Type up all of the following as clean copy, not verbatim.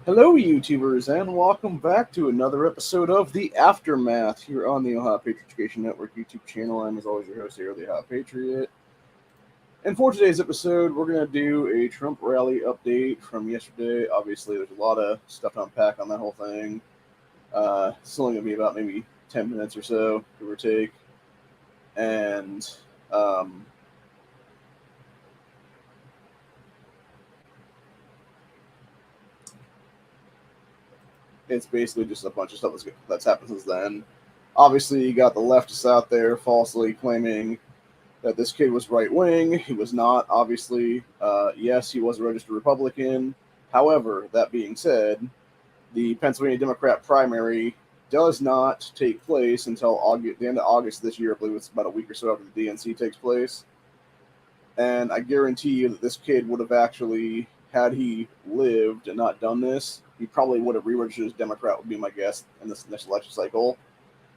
Hello, YouTubers, and welcome back to another episode of The Aftermath here on the Ohio Patriot Education Network YouTube channel. I'm, as always, your host here, the Ohio Patriot. And for today's episode, we're going to do a Trump rally update from yesterday. Obviously, there's a lot of stuff to unpack on that whole thing. It's only going to be about maybe 10 minutes or so, give or take. And um, it's basically just a bunch of stuff that's happened since then. Obviously, you got the leftists out there falsely claiming that this kid was right wing. He was not, obviously. Yes, he was a registered Republican. However, that being said, the Pennsylvania Democrat primary does not take place until the end of August this year. I believe it's about a week or so after the DNC takes place. And I guarantee you that this kid would have actually, had he lived and not done this, he probably would have re-registered as Democrat, would be my guess, in this next election cycle.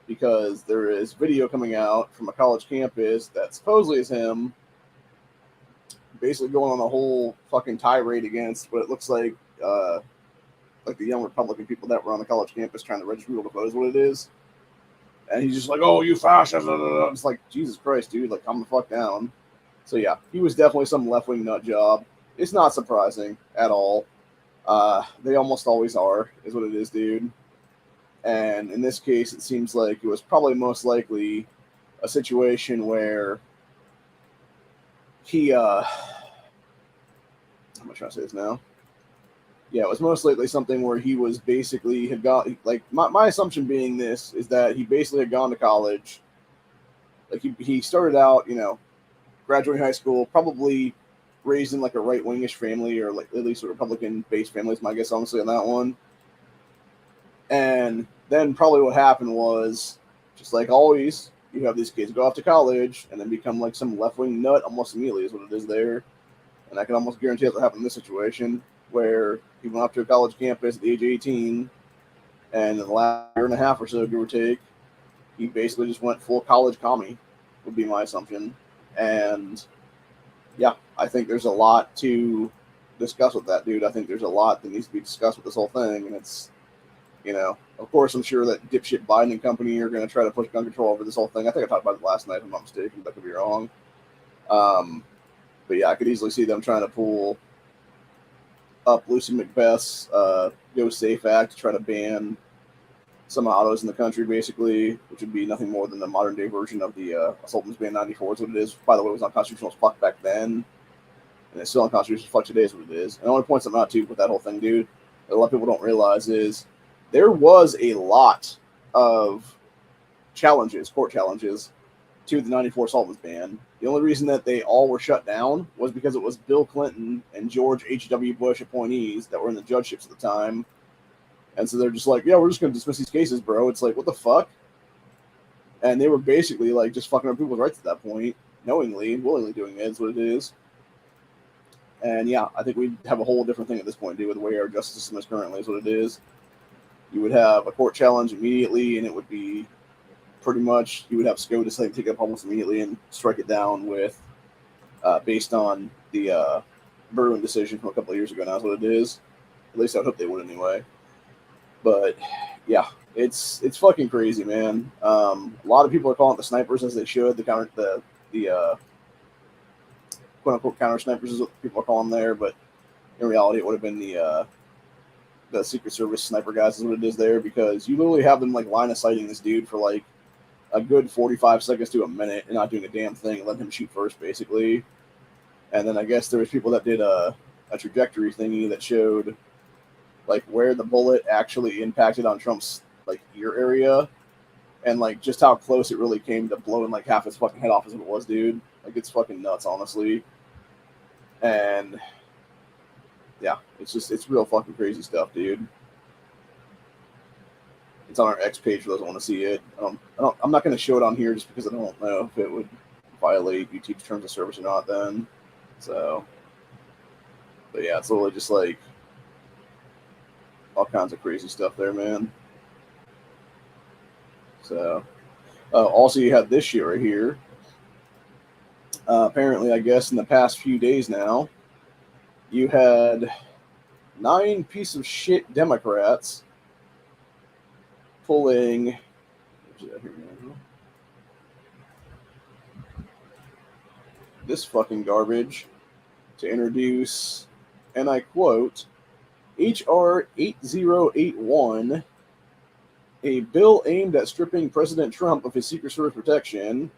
Because there is video coming out from a college campus that supposedly is him basically going on a whole fucking tirade against what it looks like the young Republican people that were on the college campus trying to register people to vote is what it is. And he's just like, oh, you fascist. It's like, Jesus Christ, dude, like, calm the fuck down. So, yeah, he was definitely some left wing nut job. It's not surprising at all. They almost always are, is what it is, dude. And in this case, it seems like it was probably most likely a situation where he, how am I trying to say this now? Yeah, it was most likely something where he was basically had got, like, my assumption being this is that he basically had gone to college. Like, he started out, graduating high school, probably raised in like a right wingish family, or like at least a Republican based family is my guess, honestly, on that one. And then probably what happened was, just like always, you have these kids go off to college and then become like some left wing nut almost immediately, is what it is there. And I can almost guarantee that will happen in this situation, where he went off to a college campus at the age of 18, and in the last year and a half or so, give or take, he basically just went full college commie, would be my assumption. And yeah, I think there's a lot to discuss with that dude. I think there's a lot that needs to be discussed with this whole thing, and it's, of course, I'm sure that dipshit Biden and company are going to try to push gun control over this whole thing. I think I talked about it last night, if I'm not mistaken, but I could be wrong. But yeah, I could easily see them trying to pull up Lucy Macbeth's Go Safe Act to try to ban some autos in the country, basically, which would be nothing more than the modern day version of the Assault Weapons Ban 94 is what it is. By the way, it was unconstitutional as fuck back then, and it's still unconstitutional as fuck today is what it is. And I want to point something out, too, with that whole thing, dude, that a lot of people don't realize is there was a lot of court challenges, to the 94 Assault Weapons ban. The only reason that they all were shut down was because it was Bill Clinton and George H.W. Bush appointees that were in the judgeships at the time. And so they're just like, yeah, we're just going to dismiss these cases, bro. It's like, what the fuck? And they were basically like just fucking up people's rights at that point, knowingly, willingly doing it is what it is. And yeah, I think we have a whole different thing at this point, dude, with the way our justice system is currently is what it is. You would have a court challenge immediately, and it would be pretty much, you would have SCOTUS take it up almost immediately and strike it down with, based on the Berwin decision from a couple of years ago. Now is what it is. At least I hope they would anyway. But yeah, it's fucking crazy, man. A lot of people are calling it the snipers, as they should. The quote unquote counter snipers is what people are calling them there, but in reality, it would have been the Secret Service sniper guys is what it is there, because you literally have them like line of sighting this dude for like a good 45 seconds to a minute and not doing a damn thing, and letting him shoot first, basically. And then I guess there was people that did a trajectory thingy that showed like where the bullet actually impacted on Trump's like ear area, and like just how close it really came to blowing like half his fucking head off as what it was, dude. Like, it's fucking nuts, honestly. And yeah, it's real fucking crazy stuff, dude. It's on our X page for those that want to see it. I'm not going to show it on here just because I don't know if it would violate YouTube's terms of service or not then. So, but yeah, it's literally just like all kinds of crazy stuff there, man. So, also you have this shit right here. Apparently, I guess in the past few days now, you had 9 piece of shit Democrats pulling this fucking garbage to introduce, and I quote, H.R. 8081, a bill aimed at stripping President Trump of his Secret Service protection.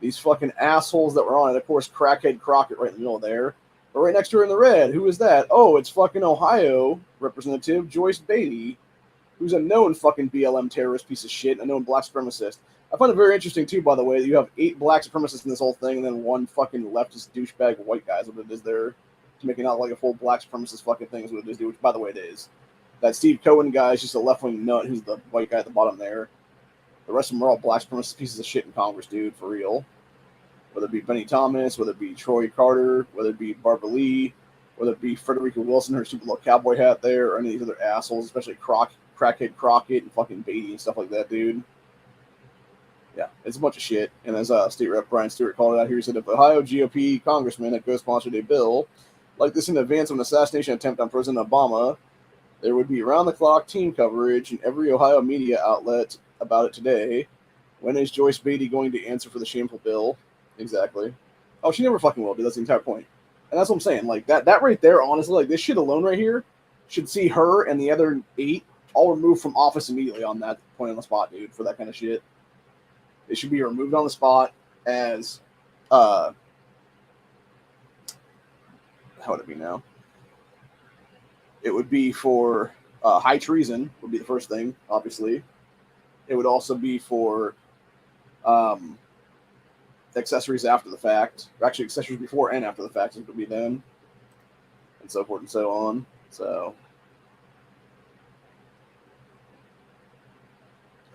These fucking assholes that were on it, of course, Crackhead Crockett right in the middle there. But right next to her in the red, who is that? Oh, it's fucking Ohio Representative Joyce Beatty, who's a known fucking BLM terrorist piece of shit, a known black supremacist. I find it very interesting, too, by the way, that you have 8 black supremacists in this whole thing, and then 1 fucking leftist douchebag white guy is what it is there, to make it not like a full black supremacist fucking thing is what it is, dude, which, by the way, it is. That Steve Cohen guy is just a left-wing nut who's the white guy at the bottom there. The rest of them are all black supremacist pieces of shit in Congress, dude, for real. Whether it be Benny Thomas, whether it be Troy Carter, whether it be Barbara Lee, whether it be Frederica Wilson, her stupid little cowboy hat there, or any of these other assholes, especially Crackhead Crockett and fucking Beatty and stuff like that, dude. Yeah, it's a bunch of shit. And as State Rep Brian Stewart called it out here, he said if Ohio GOP congressman had co-sponsored a bill like this in advance of an assassination attempt on President Obama, there would be round-the-clock team coverage in every Ohio media outlet about it today. When is Joyce Beatty going to answer for the shameful bill? Exactly. Oh, she never fucking will, dude. That's the entire point. And that's what I'm saying. Like, that right there, honestly, like, this shit alone right here should see her and the other 8 all removed from office immediately on that point on the spot, dude, for that kind of shit. They should be removed on the spot as, how would it be now? It would be for high treason, would be the first thing, obviously. It would also be for accessories after the fact. Or actually, accessories before and after the fact, it would be then. And so forth and so on. So.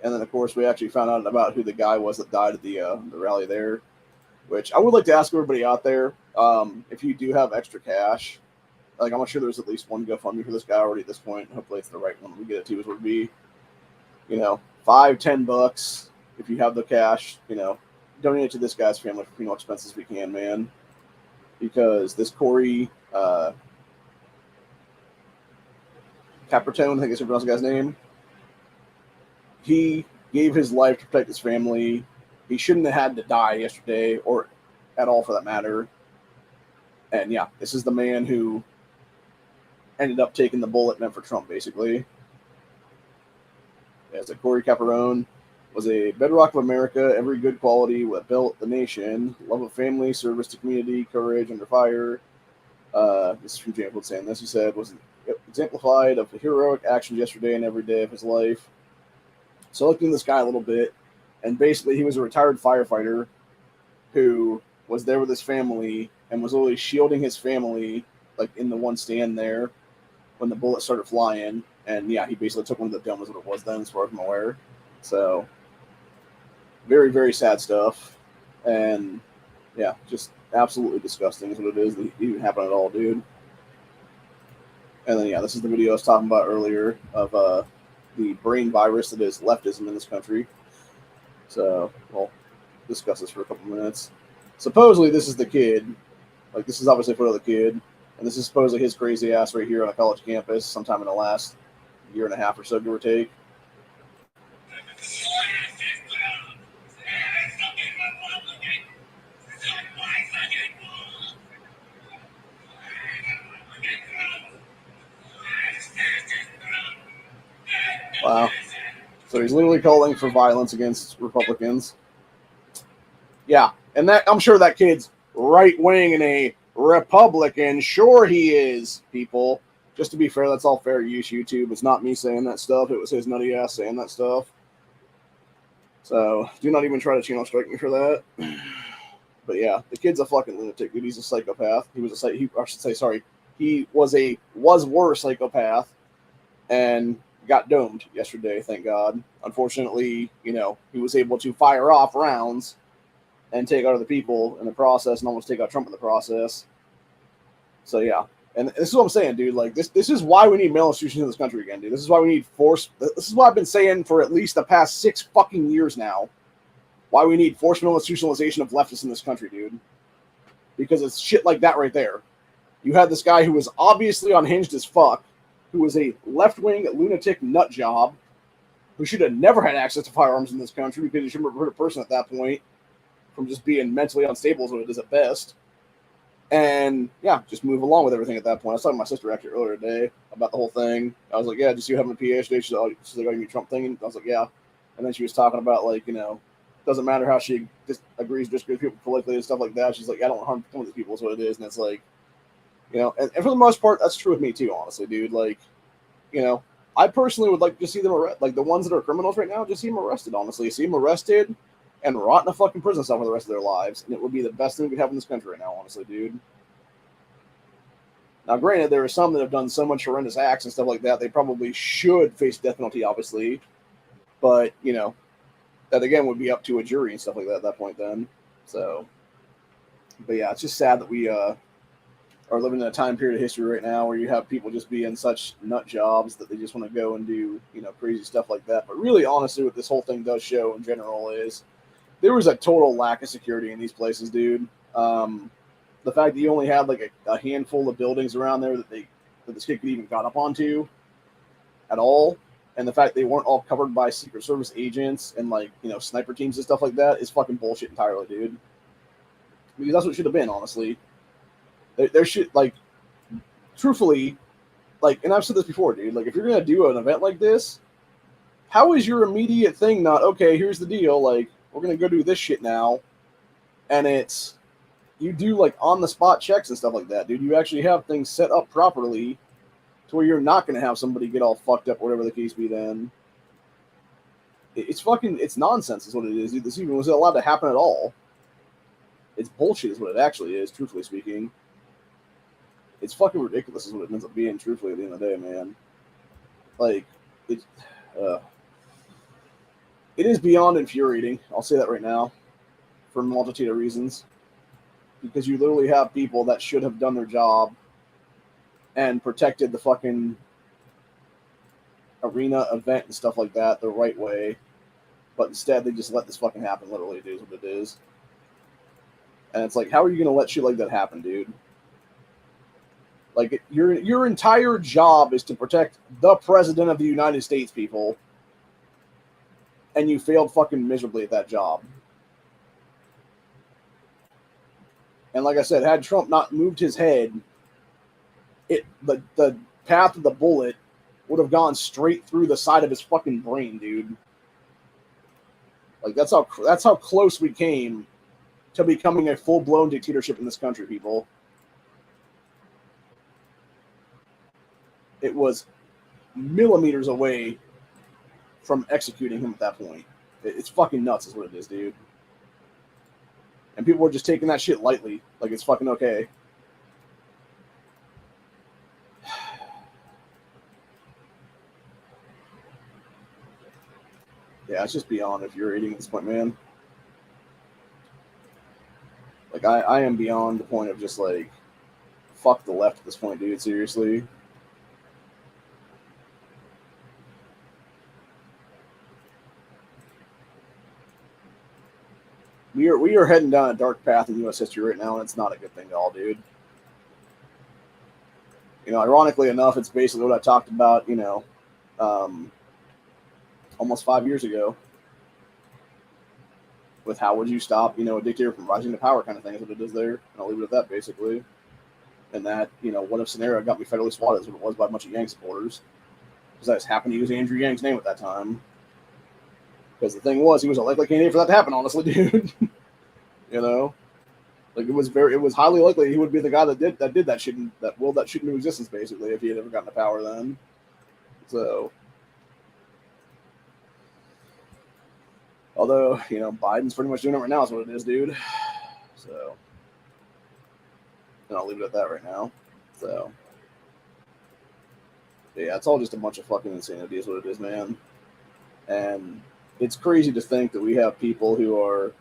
And then, of course, we actually found out about who the guy was that died at the rally there. Which I would like to ask everybody out there, if you do have extra cash, like I'm sure there's at least one GoFundMe for this guy already at this point. Hopefully it's the right one we get it to, is what it would be, you know, $5-10 if you have the cash, you know, donate it to this guy's family for funeral expenses if we can, man. Because this Corey Capertone, I think is the guy's name, he gave his life to protect his family. He shouldn't have had to die yesterday, or at all for that matter. And yeah, this is the man who ended up taking the bullet meant for Trump, basically. Yeah, so Corey Caperone was a bedrock of America, every good quality what built the nation, love of family, service to community, courage under fire. This is from James Wood saying this. He said, was exemplified of heroic actions yesterday and every day of his life. So looking at this guy a little bit, and basically he was a retired firefighter who was there with his family and was literally shielding his family, like in the one stand there when the bullet started flying. And yeah, he basically took one of the gun, was what it was then, as far as I'm aware. So very, very sad stuff. And yeah, just absolutely disgusting is what it is. That even happened at all, dude. And then yeah, this is the video I was talking about earlier of the brain virus that is leftism in this country. So we'll discuss this for a couple minutes. Supposedly this is the kid. Like, this is obviously a photo of the kid. And this is supposedly his crazy ass right here on a college campus sometime in the last year and a half or so, give or take. Wow. So he's literally calling for violence against Republicans. Yeah, and that I'm sure that kid's right-wing and a Republican. Sure he is, people. Just to be fair, that's all fair use, YouTube. It's not me saying that stuff. It was his nutty ass saying that stuff. So do not even try to channel strike me for that. But yeah, the kid's a fucking lunatic, dude. He's a psychopath. He was were a psychopath and got domed yesterday, thank God. Unfortunately, you know, he was able to fire off rounds and take out other people in the process and almost take out Trump in the process. So yeah. And this is what I'm saying, dude. Like, this is why we need male institutions in this country again, dude. This is why we need force. This is what I've been saying for at least the past 6 fucking years now. Why we need forced male institutionalization of leftists in this country, dude. Because it's shit like that right there. You had this guy who was obviously unhinged as fuck, who was a left-wing lunatic nut job who should have never had access to firearms in this country because he shouldn't have hurt a person at that point from just being mentally unstable is what it is at best. And yeah, just move along with everything at that point. I was talking to my sister actually earlier today about the whole thing. I was like, yeah, just you having a PhD? She's like, oh, you Trump thing? And I was like, yeah. And then she was talking about, like, you know, doesn't matter how she disagrees with people politically and stuff like that. She's like, I don't want to harm some of these people is what it is. And it's like, you know, and for the most part, that's true with me too, honestly, dude. Like, you know, I personally would like to see them arrested. Like, the ones that are criminals right now, just see them arrested, honestly. See them arrested and rot in a fucking prison cell for the rest of their lives. And it would be the best thing we could have in this country right now, honestly, dude. Now, granted, there are some that have done so much horrendous acts and stuff like that, they probably should face death penalty, obviously. But, you know, that again would be up to a jury and stuff like that at that point then. So, but yeah, it's just sad that we are living in a time period of history right now where you have people just being such nut jobs that they just want to go and do, you know, crazy stuff like that. But really, honestly, what this whole thing does show in general is there was a total lack of security in these places, dude. The fact that you only had like a handful of buildings around there that this kid could even got up onto at all, and the fact they weren't all covered by Secret Service agents and, like, you know, sniper teams and stuff like that is fucking bullshit entirely, dude. Because that's what it should have been, honestly. There should, like, truthfully, like, and I've said this before, dude, like, if you're gonna do an event like this, how is your immediate thing not, okay, here's the deal, like, we're gonna go do this shit now, and it's, you do, like, on-the-spot checks and stuff like that, dude. You actually have things set up properly to where you're not going to have somebody get all fucked up, whatever the case be then. It's nonsense is what it is. This even was allowed to happen at all. It's bullshit is what it actually is, truthfully speaking. It's fucking ridiculous is what it ends up being, truthfully, at the end of the day, man. Like, it is beyond infuriating. I'll say that right now, for a multitude of reasons. Because you literally have people that should have done their job and protected the fucking arena event and stuff like that the right way, but instead they just let this fucking happen. Literally, it is what it is. And it's like, how are you gonna let shit like that happen, dude? Like, your entire job is to protect the president of the United States, people, and you failed fucking miserably at that job. And like I said, had Trump not moved his head, the path of the bullet would have gone straight through the side of his fucking brain, dude. Like, that's how close we came to becoming a full-blown dictatorship in this country, people. It was millimeters away from executing him at that point. It's fucking nuts is what it is, dude. And people are just taking that shit lightly, like it's fucking okay. Yeah, it's just beyond infuriating at this point, man. Like, I am beyond the point of just, like, fuck the left at this point, dude, seriously. We are heading down a dark path in U.S. history right now, and it's not a good thing at all, dude. You know, ironically enough, it's basically what I talked about, you know, almost 5 years ago with how would you stop, you know, a dictator from rising to power kind of thing is what it is there. And I'll leave it at that, basically. And that, you know, what if scenario got me federally swatted is what it was by a bunch of Yang supporters. Because I just happened to use Andrew Yang's name at that time. Because the thing was, he was a likely candidate for that to happen, honestly, dude. You know? Like, it was highly likely he would be the guy that did that shit, that willed that shit into existence, basically, if he had ever gotten to power then. So, although, you know, Biden's pretty much doing it right now is what it is, dude. So, and I'll leave it at that right now. So, yeah, it's all just a bunch of fucking insanity is what it is, man. And it's crazy to think that we have people who are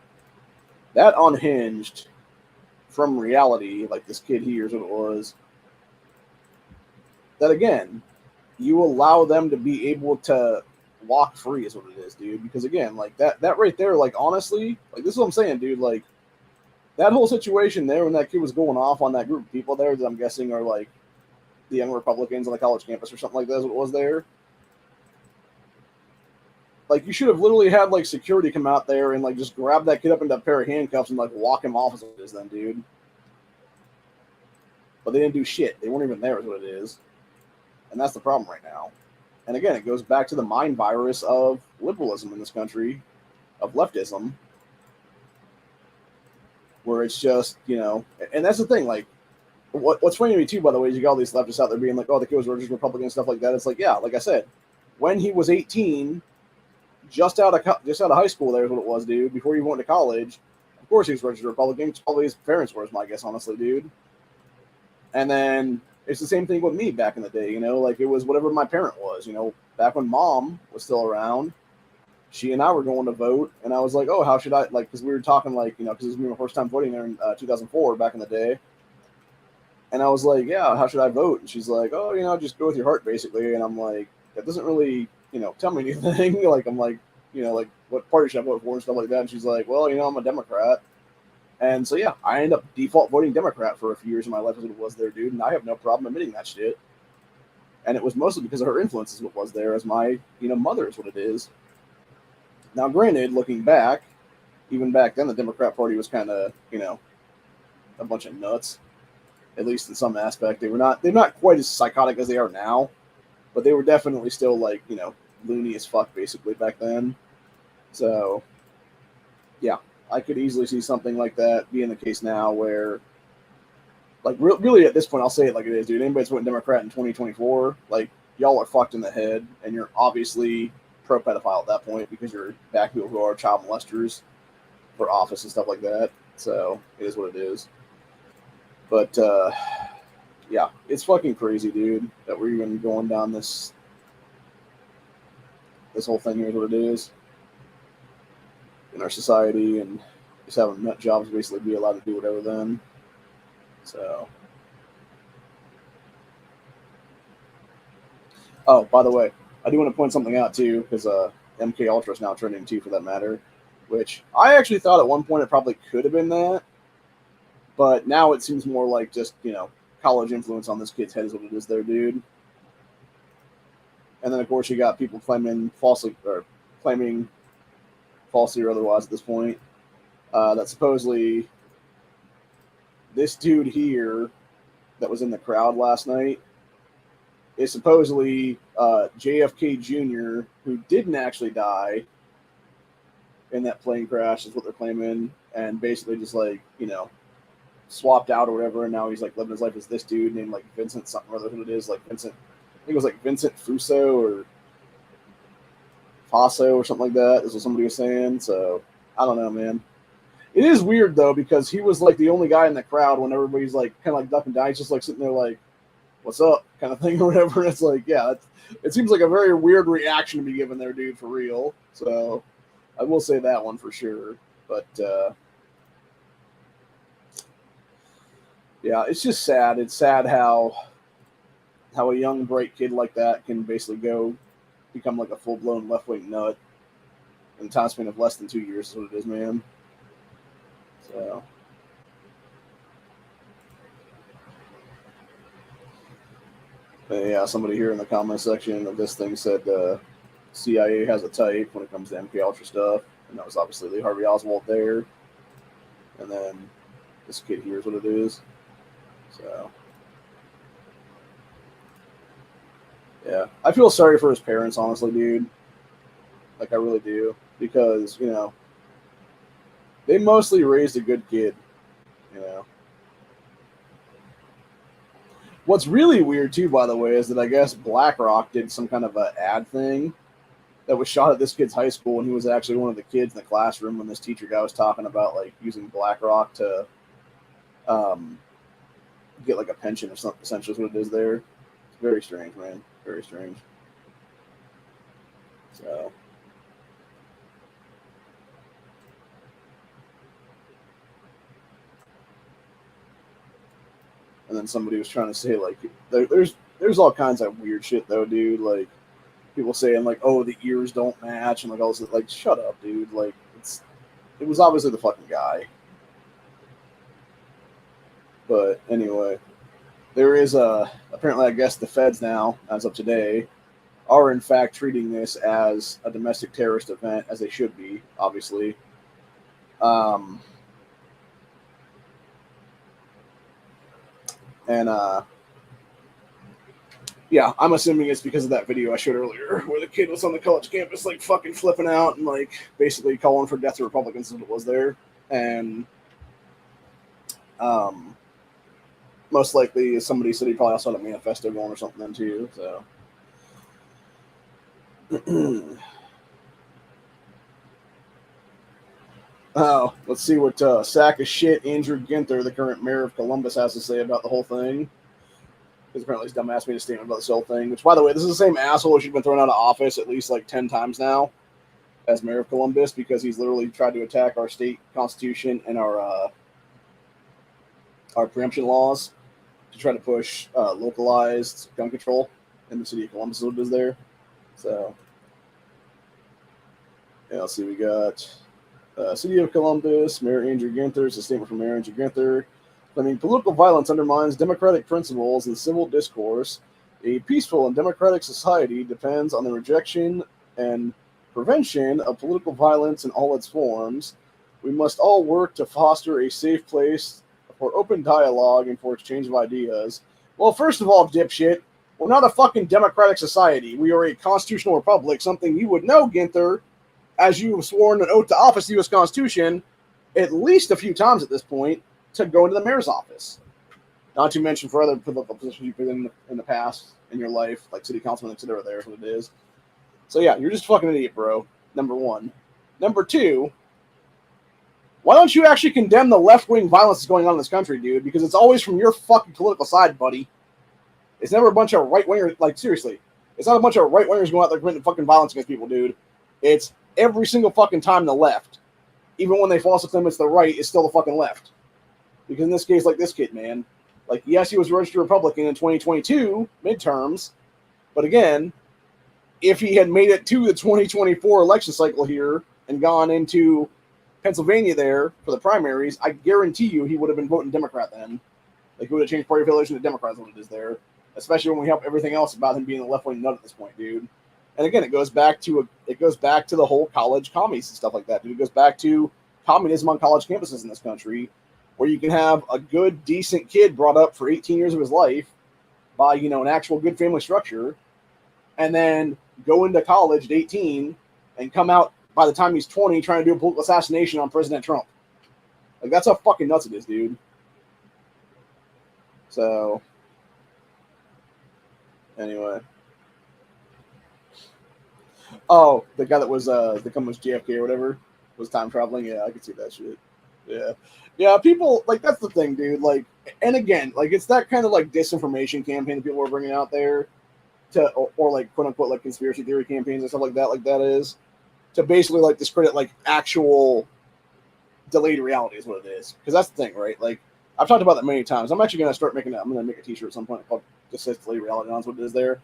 that unhinged from reality, like this kid here is what it was, that again, you allow them to be able to walk free is what it is, dude. Because again, like that right there, like honestly, like this is what I'm saying, dude. Like that whole situation there when that kid was going off on that group of people there that I'm guessing are like the young Republicans on the college campus or something like that is what it was there. Like, you should have literally had, like, security come out there and, like, just grab that kid up into a pair of handcuffs and, like, walk him off as it is then, dude. But they didn't do shit. They weren't even there is what it is. And that's the problem right now. And again, it goes back to the mind virus of liberalism in this country, of leftism, where it's just, you know, and that's the thing, like, what's funny to me too, by the way, is you got all these leftists out there being like, oh, the kid was registered Republican and stuff like that. It's like, yeah, like I said, when he was 18, just out of high school, there's what it was, dude. Before he went to college, of course he was registered Republican. Probably his parents were, is my guess, honestly, dude. And then it's the same thing with me back in the day, you know, like it was whatever my parent was, you know, back when mom was still around, she and I were going to vote, and I was like, oh, how should I, like, because we were talking, like, you know, because it was my first time voting there in 2004 back in the day. And I was like, yeah, how should I vote? And she's like, oh, you know, just go with your heart, basically. And I'm like, that doesn't really, you know, tell me anything. Like, I'm like, you know, like, what party should I vote for and stuff like that? And she's like, well, you know, I'm a Democrat. And so, yeah, I ended up default voting Democrat for a few years of my life as it was there, dude. And I have no problem admitting that shit. And it was mostly because of her influence is what was there as my, you know, mother is what it is. Now, granted, looking back, even back then, the Democrat Party was kind of, you know, a bunch of nuts. At least in some aspect. They're not quite as psychotic as they are now, but they were definitely still, like, you know, loony as fuck basically back then. So yeah, I could easily see something like that being the case now where, like, really at this point, I'll say it like it is, dude. Anybody that's voting Democrat in 2024, like, y'all are fucked in the head, and you're obviously pro-pedophile at that point because you're back people who are child molesters for office and stuff like that. So it is what it is. But, yeah, it's fucking crazy, dude, that we're even going down this whole thing here is what it is in our society, and just having nut jobs basically be allowed to do whatever then. So, oh, by the way, I do want to point something out too, because MK Ultra is now trending too, for that matter, which I actually thought at one point it probably could have been that, but now it seems more like just, you know, college influence on this kid's head is what it is there, dude. And then, of course, you got people claiming falsely or otherwise at this point that supposedly this dude here that was in the crowd last night is supposedly JFK Jr., who didn't actually die in that plane crash, is what they're claiming, and basically just, like, you know, swapped out or whatever, and now he's, like, living his life as this dude named, like, Vincent something or other, who it is, like Vincent, I think it was like Vincent Fuso or Faso or something like that, is what somebody was saying. So I don't know, man. It is weird though, because he was like the only guy in the crowd when everybody's like kind of like ducking down. He's just like sitting there like, what's up, kind of thing or whatever. And it's like, yeah, it seems like a very weird reaction to be given there, dude, for real. So I will say that one for sure. But yeah, it's just sad. It's sad how a young bright kid like that can basically go become like a full-blown left-wing nut in a time span of less than 2 years is what it is, man. So yeah, somebody here in the comment section of this thing said CIA has a type when it comes to MK Ultra stuff, and that was obviously Lee Harvey Oswald there, and then this kid here is what it is. So yeah, I feel sorry for his parents, honestly, dude. Like, I really do, because, you know, they mostly raised a good kid, you know. What's really weird too, by the way, is that I guess BlackRock did some kind of an ad thing that was shot at this kid's high school, and he was actually one of the kids in the classroom when this teacher guy was talking about, like, using BlackRock to get like a pension or something. Essentially, is what it is there. It's very strange, man. Very strange. So. And then somebody was trying to say, like, there's all kinds of weird shit though, dude. Like, people saying like, oh, the ears don't match, and like all this. Like, shut up, dude. Like, it was obviously the fucking guy. But anyway, there is apparently, I guess the feds now, as of today, are in fact treating this as a domestic terrorist event, as they should be, obviously. Um, and yeah, I'm assuming it's because of that video I showed earlier, where the kid was on the college campus, like fucking flipping out and like basically calling for death to Republicans as it was there, and um, most likely somebody said he probably also had a manifesto going or something then too. So. Oh, let's see what sack of shit Andrew Ginther, the current mayor of Columbus, has to say about the whole thing. Because apparently his dumbass made a statement about this whole thing. Which, by the way, this is the same asshole who's been thrown out of office at least like 10 times now as mayor of Columbus, because he's literally tried to attack our state constitution and our preemption laws to try to push localized gun control in the city of Columbus. What is there? So, yeah, let's see. We got City of Columbus, Mayor Andrew Ginther. It's a statement from Mayor Andrew Ginther claiming political violence undermines democratic principles and civil discourse. A peaceful and democratic society depends on the rejection and prevention of political violence in all its forms. We must all work to foster a safe place for open dialogue and for exchange of ideas. Well, first of all, dipshit, we're not a fucking democratic society. We are a constitutional republic, something you would know, Ginther, as you have sworn an oath to office the U.S. Constitution at least a few times at this point to go into the mayor's office. Not to mention for other political positions you've been in the past in your life, like city councilman, etc. There's what it is. So yeah, you're just fucking an idiot, bro. Number one. Number two, why don't you actually condemn the left-wing violence that's going on in this country, dude? Because it's always from your fucking political side, buddy. It's never a bunch of right-wingers. Like, seriously. It's not a bunch of right-wingers going out there committing fucking violence against people, dude. It's every single fucking time the left. Even when they falsely claim it's the right, it's still the fucking left. Because in this case, like this kid, man. Like, yes, he was a registered Republican in 2022 midterms. But again, if he had made it to the 2024 election cycle here and gone into Pennsylvania there for the primaries, I guarantee you he would have been voting Democrat then. Like, he would have changed party affiliation to Democrats when it is there. Especially when we have everything else about him being a left-wing nut at this point, dude. And again, it goes back to the whole college commies and stuff like that, dude. It goes back to communism on college campuses in this country, where you can have a good, decent kid brought up for 18 years of his life by, you know, an actual good family structure, and then go into college at 18 and come out by the time he's 20 trying to do a political assassination on President Trump. Like, that's how fucking nuts it is, dude. So, anyway. Oh, the guy that was the was JFK or whatever was time traveling. Yeah, I could see that shit. Yeah. People like, that's the thing, dude. Like, and again, like, it's that kind of like disinformation campaign that people are bringing out there to, or like quote unquote like conspiracy theory campaigns and stuff like that. Like, that is to basically like discredit like actual delayed reality is what it is. Because that's the thing, right? Like, I've talked about that many times. I'm actually gonna start making that. I'm gonna make a T-shirt at some point called just says delayed reality. That's what it is there.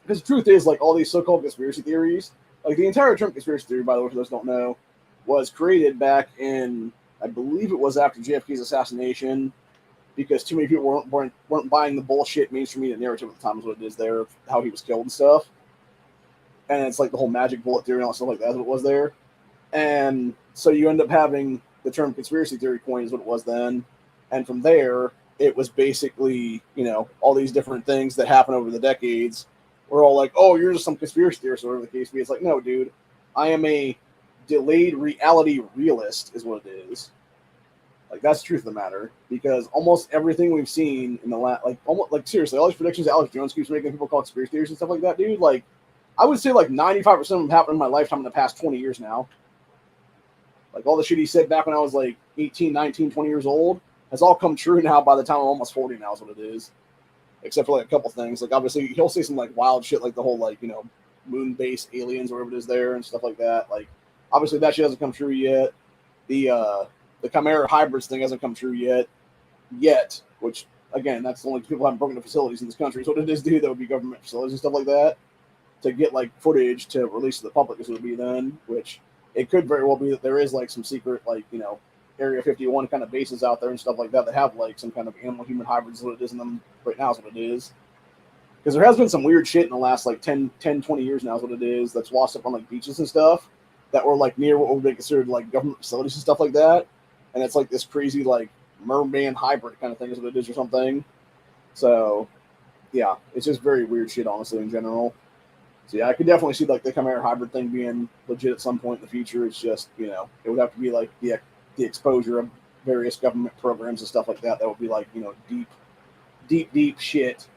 Because the truth is, like, all these so-called conspiracy theories, like the entire Trump conspiracy theory, by the way, for those who don't know, was created back in, I believe it was after JFK's assassination, because too many people weren't buying the bullshit mainstream media narrative at the time, is what it is there, of how he was killed and stuff. And it's like the whole magic bullet theory and all stuff like that is what it was there. And so you end up having the term conspiracy theory coined is what it was then. And from there, it was basically, you know, all these different things that happen over the decades. We're all like, oh, you're just some conspiracy theorist, or whatever the case be. It's like, no, dude, I am a delayed reality realist, is what it is. Like, that's the truth of the matter. Because almost everything we've seen in the last, like, almost, like, seriously, all these predictions Alex Jones keeps making, people call conspiracy theories and stuff like that, dude. Like, I would say like 95% of them happened in my lifetime in the past 20 years now. Like, all the shit he said back when I was like 18, 19, 20 years old has all come true now by the time I'm almost 40 now, is what it is. Except for like a couple things. Like, obviously he'll say some like wild shit, like the whole like, you know, moon based aliens or whatever it is there and stuff like that. Like, obviously that shit hasn't come true yet. The Chimera hybrids thing hasn't come true yet, which again, that's the only people who haven't broken the facilities in this country. So what it is, dude, that would be government facilities and stuff like that to get like footage to release to the public, as it would be then, which it could very well be that there is like some secret, like, you know, Area 51 kind of bases out there and stuff like that that have like some kind of animal-human hybrids is what it is in them right now is what it is. Because there has been some weird shit in the last like 10, 20 years now is what it is that's washed up on like beaches and stuff that were like near what would be considered like government facilities and stuff like that. And it's like this crazy like merman hybrid kind of thing is what it is or something. So yeah, it's just very weird shit honestly in general. So yeah, I could definitely see like the Chimera hybrid thing being legit at some point in the future. It's just, you know, it would have to be like the exposure of various government programs and stuff like that. That would be like, you know, deep shit.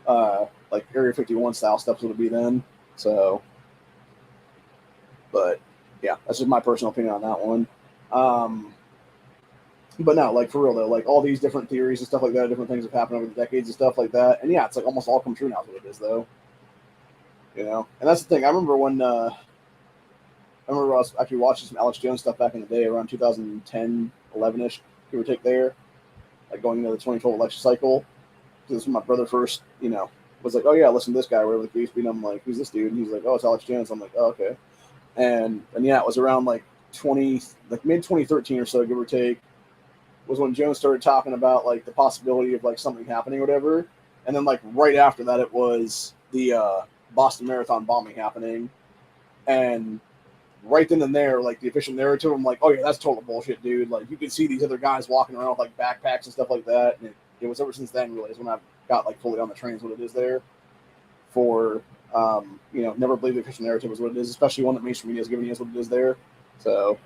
Like Area 51 style stuff would be then. So, but yeah, that's just my personal opinion on that one. But no, like for real though, like all these different theories and stuff like that, different things have happened over the decades and stuff like that. And yeah, it's like almost all come true now is what it is though. You know, and that's the thing. I remember when I remember I was actually watching some Alex Jones stuff back in the day around 2010, 11-ish, give or take there, like going into the 2012 election cycle. This is when my brother first, you know, was like, oh yeah, listen to this guy, or whatever the case be. And I'm like, who's this dude? And he's like, oh, it's Alex Jones. I'm like, oh, okay. And yeah, it was around like mid 2013 or so, give or take, was when Jones started talking about like the possibility of like something happening or whatever. And then like right after that, it was the Boston Marathon bombing happening. And right then and there, like the official narrative, I'm like, oh yeah, that's total bullshit, dude. Like you could see these other guys walking around with like backpacks and stuff like that. And it was ever since then really is when I got like fully on the trains what it is there for you know, never believe the official narrative is what it is, especially one that mainstream media is giving you is what it is there. So,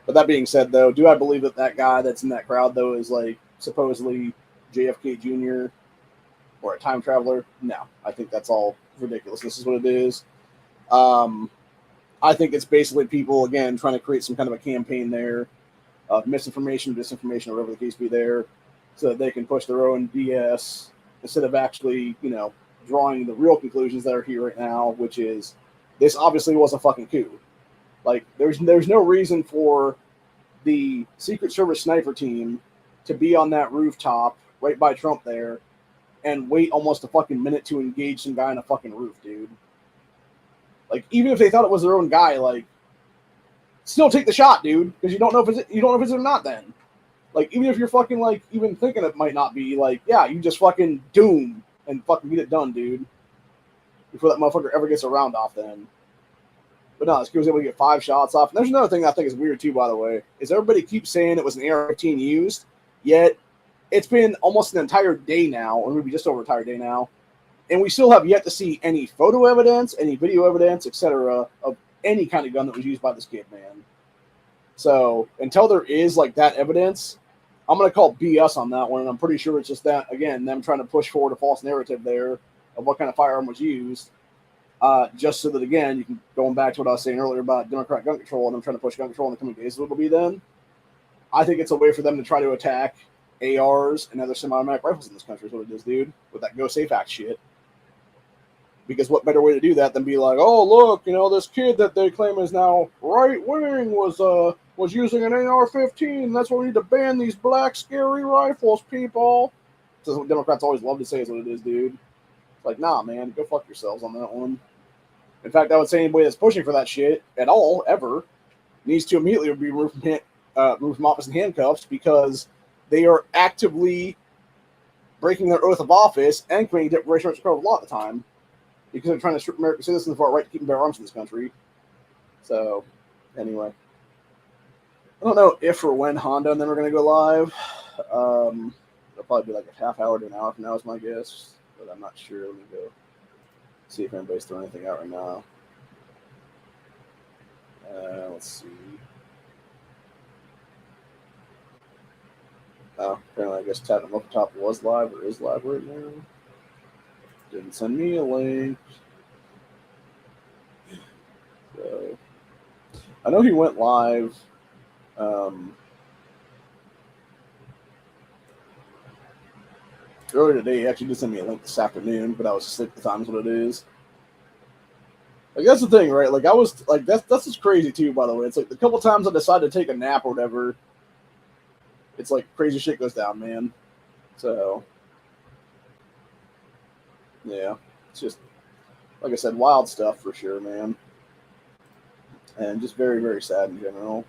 but that being said, though, do I believe that that guy that's in that crowd though is like supposedly JFK Jr. or a time traveler? No, I think that's all ridiculous. This is what it is. I think it's basically people again trying to create some kind of a campaign there of misinformation, disinformation, or whatever the case be there, so that they can push their own BS instead of actually, you know, drawing the real conclusions that are here right now, which is this obviously was a fucking coup. Like there's no reason for the Secret Service sniper team to be on that rooftop right by Trump there and wait almost a fucking minute to engage some guy on a fucking roof, dude. Like even if they thought it was their own guy, like still take the shot, dude, because you don't know if it's or not. Then, like even if you're fucking like even thinking it might not be, like yeah, you just fucking doom and fucking get it done, dude, before that motherfucker ever gets a round off. Then, but no, this kid was able to get 5 shots off. And there's another thing I think is weird too, by the way, is everybody keeps saying it was an AR-15 used, yet it's been almost an entire day now, or maybe just over an entire day now, and we still have yet to see any photo evidence, any video evidence, etc., of any kind of gun that was used by this kid, man. So until there is like that evidence, I'm going to call BS on that one. And I'm pretty sure it's just that, again, them trying to push forward a false narrative there of what kind of firearm was used. Just so that, again, you can, going back to what I was saying earlier about Democrat gun control and them trying to push gun control in the coming days, it'll be then. I think it's a way for them to try to attack ARs and other semi-automatic rifles in this country is what it is, dude, with that Go Safe Act shit. Because what better way to do that than be like, oh, look, you know, this kid that they claim is now right-wing was using an AR-15. That's why we need to ban these black scary rifles, people. That's what Democrats always love to say is what it is, dude. It's like, nah, man, go fuck yourselves on that one. In fact, I would say anybody that's pushing for that shit at all, ever, needs to immediately be removed from office in handcuffs because they are actively breaking their oath of office and committing declaration of law at the time. Because they're trying to strip American citizens of our right to keep and bear arms in this country. So, anyway. I don't know if or when Honda and them are going to go live. It'll probably be like a half hour to an hour from now is my guess. But I'm not sure. Let me go see if anybody's throwing anything out right now. Let's see. Oh, apparently I guess tapping up top was live or is live right now. Didn't send me a link. So, I know he went live. Earlier today, he actually did send me a link this afternoon, but I was asleep at the time is what it is. Like, that's the thing, right? Like, I was, like, that's just crazy, too, by the way. It's like, the couple times I decided to take a nap or whatever, it's like crazy shit goes down, man. So, yeah. It's just, like I said, wild stuff for sure, man. And just very, very sad in general.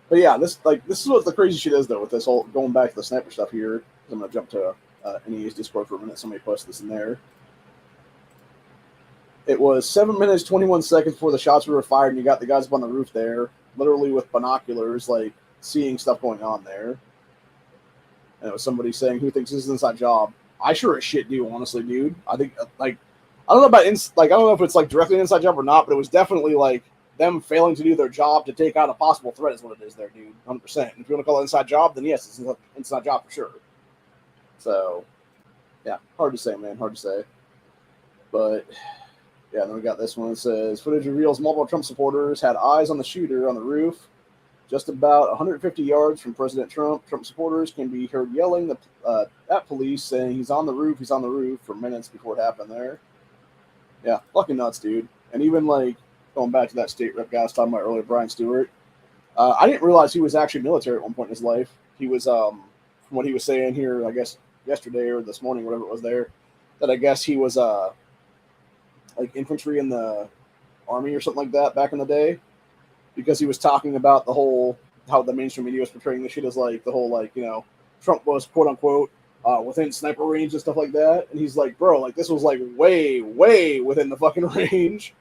But yeah, this is what the crazy shit is though with this whole going back to the sniper stuff here. I'm gonna jump to NEA's Discord for a minute. Somebody posted this in there. It was 7 minutes 21 seconds before the shots were fired, and you got the guys up on the roof there, literally with binoculars, like seeing stuff going on there. And it was somebody saying, "Who thinks this is an inside job?" I sure as shit do, honestly, dude. I think like I don't know about I don't know if it's like directly an inside job or not, but it was definitely like them failing to do their job to take out a possible threat is what it is there, dude. 100%. If you want to call it an inside job, then yes, it's an inside job for sure. So, yeah, hard to say, man. Hard to say. But, yeah, then we got this one. It says, footage reveals multiple Trump supporters had eyes on the shooter on the roof. Just about 150 yards from President Trump, Trump supporters can be heard yelling at police, saying he's on the roof for minutes before it happened there. Yeah, fucking nuts, dude. And even, like, going back to that state rep guy I was talking about earlier, Brian Stewart, I didn't realize he was actually military at one point in his life. He was, from what he was saying here, I guess, yesterday or this morning, whatever it was there, that I guess he was, like, infantry in the Army or something like that back in the day, because he was talking about the whole, how the mainstream media was portraying this shit as, like, the whole, like, you know, Trump was, quote-unquote, within sniper range and stuff like that. And he's like, bro, like, this was, like, way, way within the fucking range.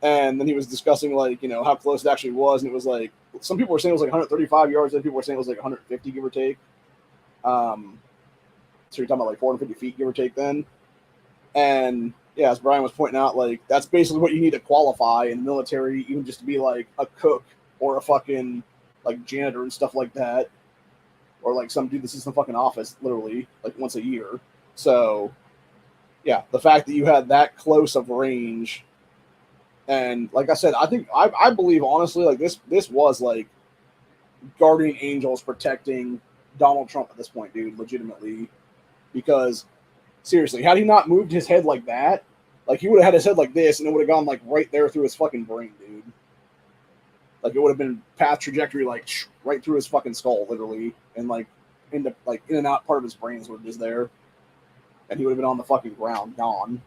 And then he was discussing, like, you know, how close it actually was. And it was, like, some people were saying it was, like, 135 yards. Other people were saying it was, like, 150, give or take. So you're talking about, like, 450 feet, give or take then. And, yeah, as Brian was pointing out, like, that's basically what you need to qualify in the military, even just to be, like, a cook or a fucking, like, janitor and stuff like that. Or, like, some dude that's in the fucking office, literally, like, once a year. So, yeah, the fact that you had that close of range. And like I said, I believe honestly, like this was like guardian angels protecting Donald Trump at this point, dude, legitimately. Because seriously, had he not moved his head like that, like he would have had his head like this, and it would have gone like right there through his fucking brain, dude. Like it would have been path trajectory, like right through his fucking skull, literally, and like into like in and out part of his brain is what it is there, and he would have been on the fucking ground, gone.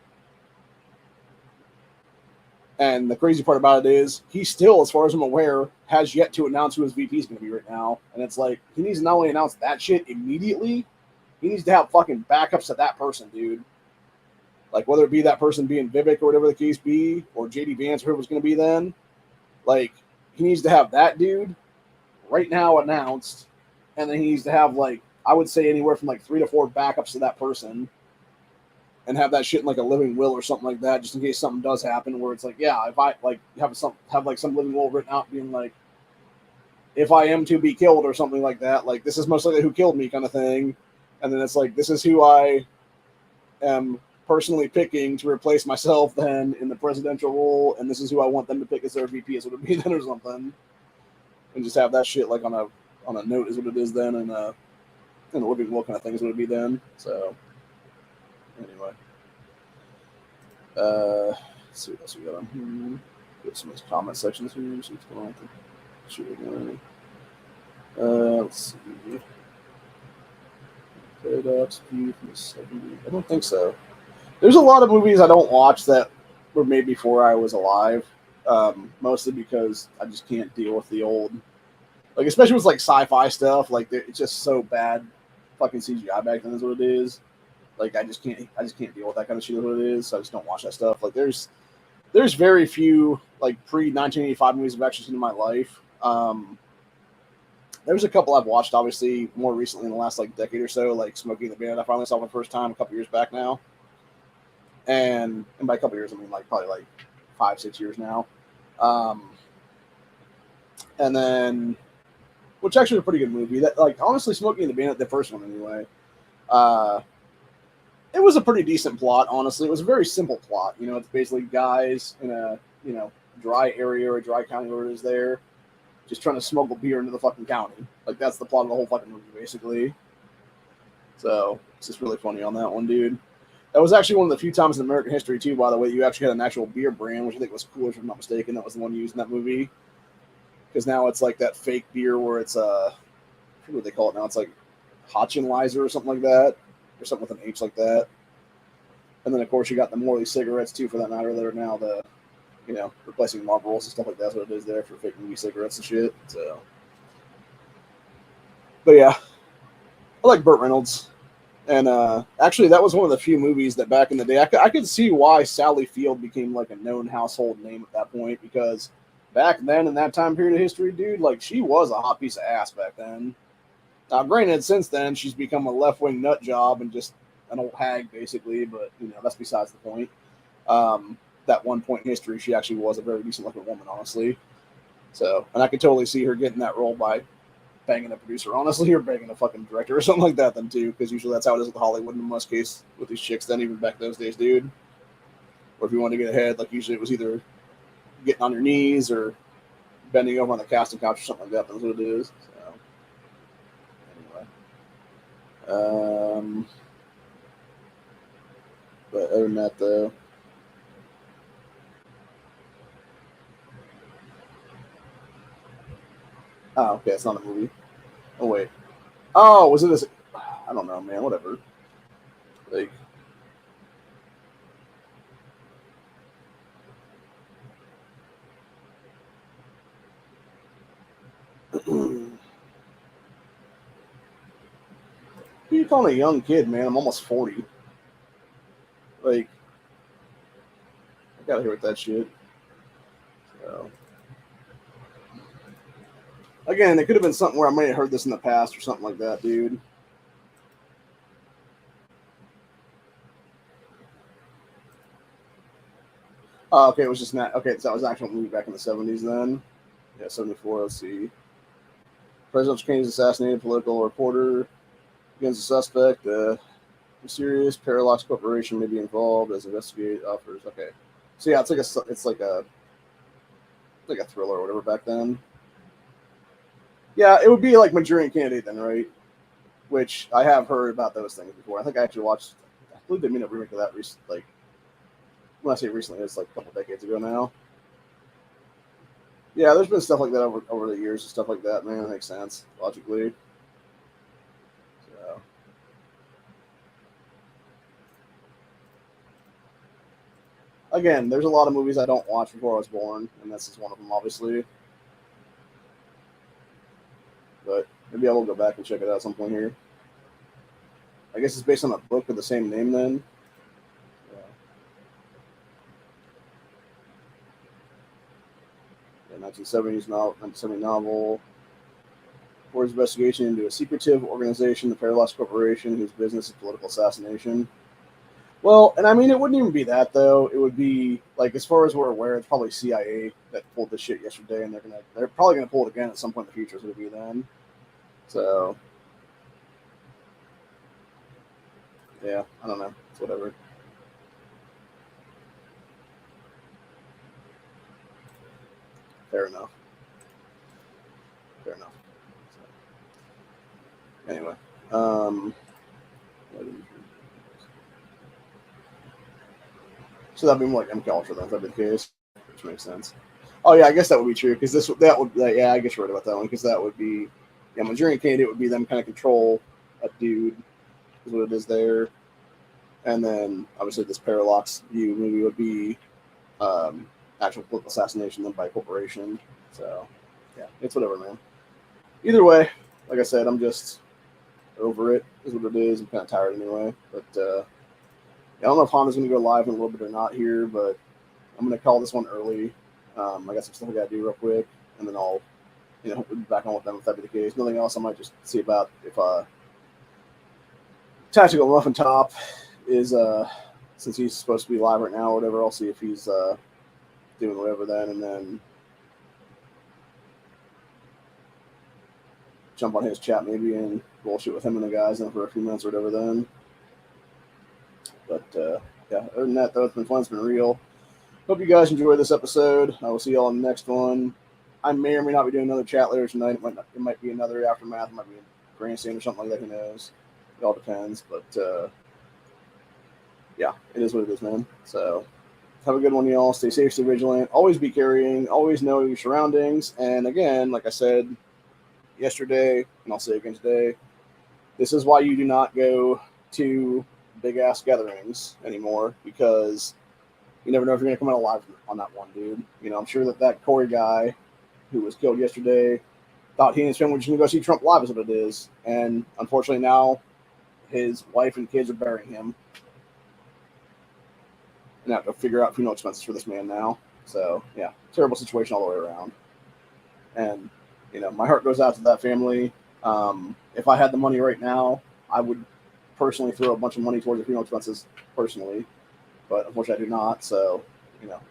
And the crazy part about it is he still, as far as I'm aware, has yet to announce who his VP is going to be right now. And it's like, he needs to not only announce that shit immediately, he needs to have fucking backups to that person, dude. Like, whether it be that person being Vivek or whatever the case be, or JD Vance or whoever it's going to be then, like, he needs to have that dude right now announced. And then he needs to have, like, I would say anywhere from, like, 3 to 4 backups to that person. And have that shit in like a living will or something like that, just in case something does happen. Where it's like, yeah, if I like have some living will written out, being like, if I am to be killed or something like that, like this is most likely who killed me, kind of thing. And then it's like, this is who I am personally picking to replace myself then in the presidential role, and this is who I want them to pick as their VP, as it would be then or something. And just have that shit like on a note is what it is then, and a living will kind of thing is what it would be then. So. Anyway, let's see what else we got on here. Get some of these comment sections here. See what's going on with the let's see. Paradox View from the 70s. I don't think so. There's a lot of movies I don't watch that were made before I was alive. Mostly because I just can't deal with the old, like especially with like sci-fi stuff. Like it's just so bad. Fucking CGI back then is what it is. Like I just can't deal with that kind of shit. What it is, so I just don't watch that stuff. Like there's very few like pre-1985 movies I've actually seen in my life. There's a couple I've watched, obviously, more recently in the last like decade or so, like Smokey and the Bandit. I finally saw for the first time a couple years back now, and by a couple years I mean like probably like 5-6 years now. And then, which actually was a pretty good movie. That like honestly, Smokey and the Bandit, the first one anyway. It was a pretty decent plot, honestly. It was a very simple plot. You know, it's basically guys in a, you know, dry area or a dry county where it is there, just trying to smuggle beer into the fucking county. Like, that's the plot of the whole fucking movie, basically. So, it's just really funny on that one, dude. That was actually one of the few times in American history, too, by the way, you actually had an actual beer brand, which I think was cool, if I'm not mistaken. That was the one used in that movie. Because now it's like that fake beer where it's, I forget what they call it now. It's like Hotchenweiser or something like that. Or something with an H like that. And then, of course, you got the Morley cigarettes, too, for that matter. That are now replacing Marlboros and stuff like that. That's what it is there for fake movie cigarettes and shit. So, But yeah, I like Burt Reynolds. And actually, that was one of the few movies that back in the day, I could see why Sally Field became like a known household name at that point, because back then in that time period of history, dude, like she was a hot piece of ass back then. Now, granted, since then she's become a left wing nut job and just an old hag, basically. But that's besides the point. That one point in history, she actually was a very decent looking woman, honestly. So, and I could totally see her getting that role by banging a producer, honestly, or banging a fucking director or something like that, then too, because usually that's how it is with Hollywood in most case with these chicks. Then even back those days, dude. Or if you want to get ahead, like usually it was either getting on your knees or bending over on the casting couch or something like that. That's what it is. So anyway, but other than that, though. Oh, okay, it's not a movie. Oh wait. Oh, was it this? I don't know, man. Whatever. Like, who you calling a young kid, man? I'm almost 40. Like, I gotta hear with that shit. So, again, it could have been something where I might have heard this in the past or something like that, dude. Oh, okay, it was just not okay. So that was an actual movie back in the 70s then. Yeah, 74. Let's see. President Kennedy's assassinated. Political reporter against the suspect. Mysterious Parallax Corporation may be involved as investigate offers. Okay, so yeah, it's like a thriller or whatever back then. Yeah, it would be like Manchurian Candidate then, right? Which I have heard about those things before. I think I actually watched. I believe they made a remake of that like when I say recently, it's like a couple decades ago now. Yeah, there's been stuff like that over the years and stuff like that, man. That makes sense logically. So, again, there's a lot of movies I don't watch before I was born, and this is one of them, obviously. But maybe I will go back and check it out at some point here. I guess it's based on a book with the same name then. Yeah, 1970s novel, 1970 novel. Ford's investigation into a secretive organization, the Parallax Corporation, whose business is political assassination. Well, and I mean, it wouldn't even be that though. It would be like, as far as we're aware, it's probably CIA that pulled this shit yesterday, and they're probably gonna pull it again at some point in the future. So it'll be then. So yeah, I don't know. It's whatever. Fair enough. Fair enough. So, anyway, um, so that'd be more like MK Ultra then, if that'd be the case, which makes sense. Oh yeah, I guess that would be true because that would yeah, I guess you're right about that one because that would be yeah, Manchurian Candidate would be them kind of control a dude is what it is there, and then obviously this Parallax View movie would be actual political assassination done by a corporation. So yeah, it's whatever, man. Either way, like I said, I'm just over it. Is what it is. I'm kind of tired anyway, but I don't know if Honda's going to go live in a little bit or not here, but I'm going to call this one early. I got some stuff I got to do real quick, and then I'll be back on with them if that be the case. Nothing else. I might just see about if Tactical Muffin Top is since he's supposed to be live right now or whatever. I'll see if he's doing whatever then, and then jump on his chat maybe and bullshit with him and the guys in for a few minutes or whatever then. But yeah, other than that though, it's been fun. It's been real. Hope you guys enjoy this episode. I will see y'all on the next one. I may or may not be doing another chat later tonight. It might be another aftermath. It might be a grandstand or something like that. Who knows? It all depends. But yeah, it is what it is, man. So have a good one, y'all. Stay safe, stay vigilant. Always be carrying. Always know your surroundings. And again, like I said yesterday, and I'll say again today, this is why you do not go to big ass gatherings anymore, because you never know if you're going to come out alive on that one, dude. I'm sure that Corey guy who was killed yesterday, thought he and his family were just going to go see Trump live, is what it is. And unfortunately, now his wife and kids are burying him. And I have to figure out funeral expenses for this man now. So, yeah, terrible situation all the way around. And, my heart goes out to that family. If I had the money right now, I would personally throw a bunch of money towards the funeral expenses personally. But unfortunately, I do not. So,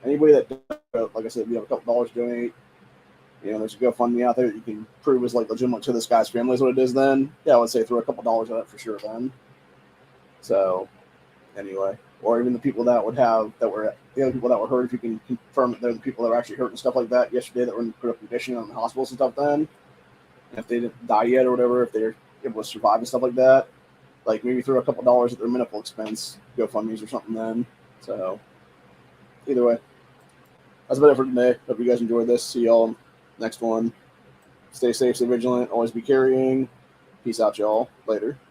anybody that, like I said, you have a couple dollars to donate, there's a GoFundMe out there that you can prove is like legitimate to this guy's family is what it is then. Yeah, I would say throw a couple dollars at it for sure then. So, anyway. Or even the people that were the other people that were hurt, if you can confirm that they're the people that were actually hurt and stuff like that yesterday that were in critical condition in the hospitals and stuff then. And if they didn't die yet or whatever, if they're able to survive and stuff like that, like maybe throw a couple dollars at their medical expense GoFundMe's or something then. So, either way. That's about it for today. Hope you guys enjoyed this. See y'all next one. Stay safe, stay vigilant, always be carrying. Peace out, y'all. Later.